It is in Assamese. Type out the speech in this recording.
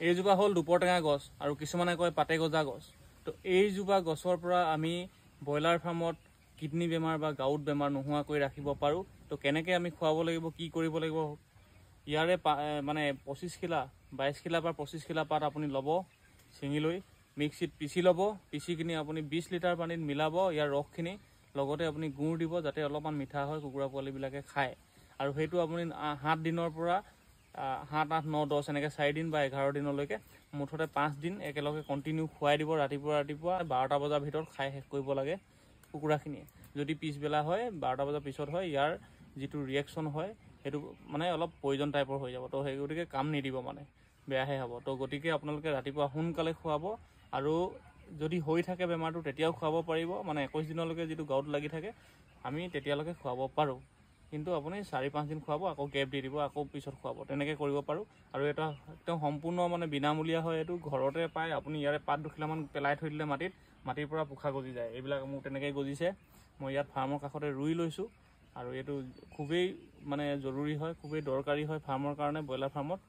এইজোপা হ'ল দুপৰটেঙা গছ আৰু কিছুমানে কয় পাতে গজা গছ। তো এইজোপা গছৰ পৰা আমি ব্ৰইলাৰ ফাৰ্মত কিডনি বেমাৰ বা গাউট বেমাৰ নোহোৱাকৈ ৰাখিব পাৰোঁ। তো কেনেকৈ আমি খুৱাব লাগিব, কি কৰিব লাগিব, ইয়াৰে মানে 25 কিলা 22 কিলা বা 25 কিলা পাত আপুনি ল'ব, ছিঙি লৈ মিক্সিত পিচি ল'ব। পিচি কিনি আপুনি 20 লিটাৰ পানীত মিলাব ইয়াৰ ৰসখিনি, লগতে আপুনি গুড় দিব যাতে অলপমান মিঠা হয়, কুকুৰা পোৱালিবিলাকে খায়। আৰু সেইটো আপুনি 7 দিনৰ পৰা 7, 8, 9, 10 এনেকৈ 4 দিন বা 11 দিনলৈকে মুঠতে 5 দিন একেলগে কণ্টিনিউ খুৱাই দিব। ৰাতিপুৱা 12টা বজাৰ ভিতৰত খাই শেষ কৰিব লাগে কুকুৰাখিনিয়ে। যদি পিছবেলা হয় 12টা বজাৰ পিছত হয়, ইয়াৰ যিটো ৰিয়েকশ্যন হয় সেইটো মানে অলপ পয়জন টাইপৰ হৈ যাব। তো সেই গতিকে কাম নিদিব, মানে বেয়াহে হ'ব। তো গতিকে আপোনালোকে ৰাতিপুৱা সোনকালে খুৱাব, আৰু যদি হৈ থাকে বেমাৰটো তেতিয়াও খুৱাব পাৰিব। মানে 21 দিনলৈকে যিটো গাউট লাগি থাকে আমি তেতিয়ালৈকে খুৱাব পাৰোঁ, কিন্তু আপুনি 4-5 দিন খুৱাব, আকৌ গেপ দি দিব, আকৌ পিছত খুৱাব, তেনেকৈ কৰিব পাৰোঁ। আৰু এটা একদম সম্পূৰ্ণ মানে বিনামূলীয়া হয়, এইটো ঘৰতে পায়। আপুনি ইয়াৰে পাত দুখিলামান পেলাই থৈ দিলে মাটিৰ পৰা পোখা গজি যায়। এইবিলাক মোৰ তেনেকৈ গজিছে, মই ইয়াত ফাৰ্মৰ কাষতে ৰুই লৈছোঁ। আৰু এইটো খুবেই মানে জৰুৰী হয়, খুবেই দৰকাৰী হয় ফাৰ্মৰ কাৰণে, ব্ৰইলাৰ ফাৰ্মত।